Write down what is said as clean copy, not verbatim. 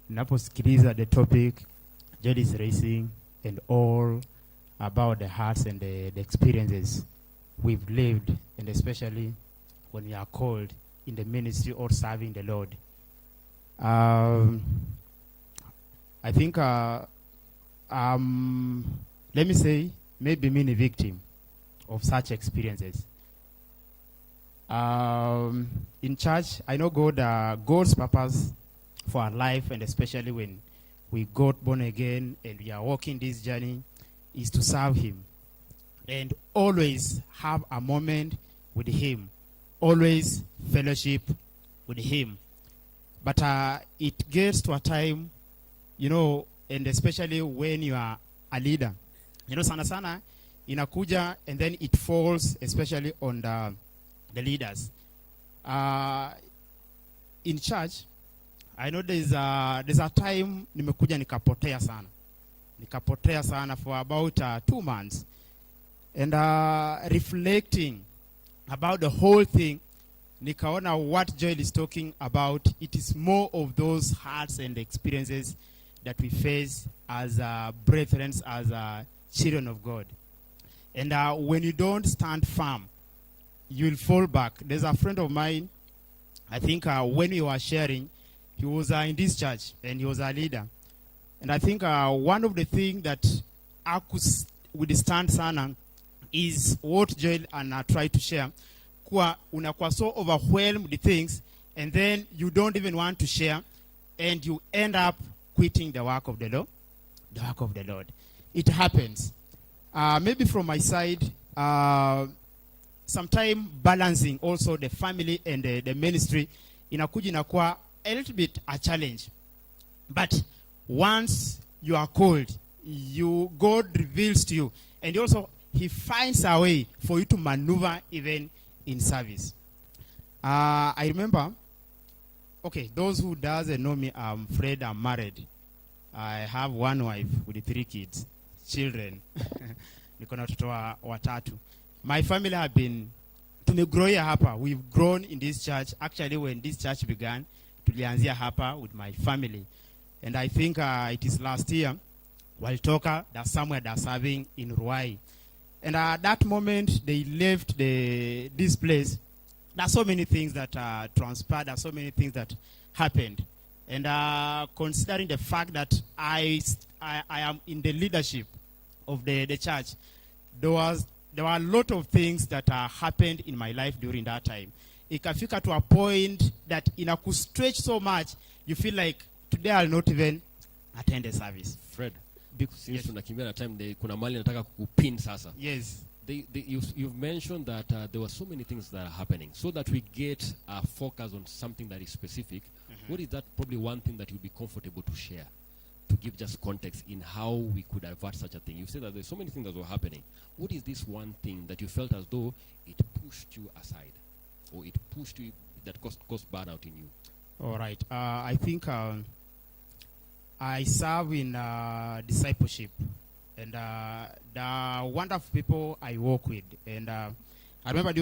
Naposikiliza the topic Joel is raising and all about the hearts and the experiences we've lived, and especially when we are called in the ministry or serving the Lord. I think, let me say, maybe me a victim of such experiences. In church, I know God's purpose for our life, and especially when we got born again and we are walking this journey, is to serve Him and always have a moment with Him, always fellowship with Him. But it gets to a time, and especially when you are a leader, sana inakuja, and then it falls especially on the leaders. In church, I know there's a time nimekuja nikapotea sana for about 2 months, and reflecting about the whole thing, nikaona what Joel is talking about. It is more of those hearts and experiences that we face as brethren, as children of God. And when you don't stand firm, you will fall back. There's a friend of mine, I think when we were sharing, he was in this church and he was a leader. And I think one of the things that I could withstand sana is what Joel and I tried to share. Unakuwa so overwhelmed with things, and then you don't even want to share, and you end up quitting the work of the Lord. The work of the Lord. It happens. Maybe from my side, sometime balancing also the family and the ministry inakuwa a little bit a challenge. But once you are called, God reveals to you, and also He finds a way for you to maneuver even in service. I remember, those who doesn't know me, I'm Fred, I'm married. I have one wife with 3 kids, children. Niko na watoto watatu. My family have been, tumegrow hapa. We've grown in this church. Actually, when this church began, tulianzia hapa with my family. And I think it is last year, walitoka, that's somewhere they're serving in Ruai. And at that moment, they left this place. There's so many things that transpired. There's so many things that happened. And considering the fact that I am in the leadership of the church, there were a lot of things that happened in my life during that time. Ikafika to a point that could stretch so much, you feel like today I'll not even attend the service. Fred, since tunakimbia na time, kuna mali nataka kukupin sasa. Yes. You've mentioned that there were so many things that are happening. So that we get a focus on something that is specific, what is that probably one thing that you'd be comfortable to share, to give just context in how we could avert such a thing? You said that there's so many things that were happening. What is this one thing that you felt as though it pushed you aside, or it pushed you, that caused burnout in you? All right. I think I serve in discipleship, and the wonderful people I work with. And I remember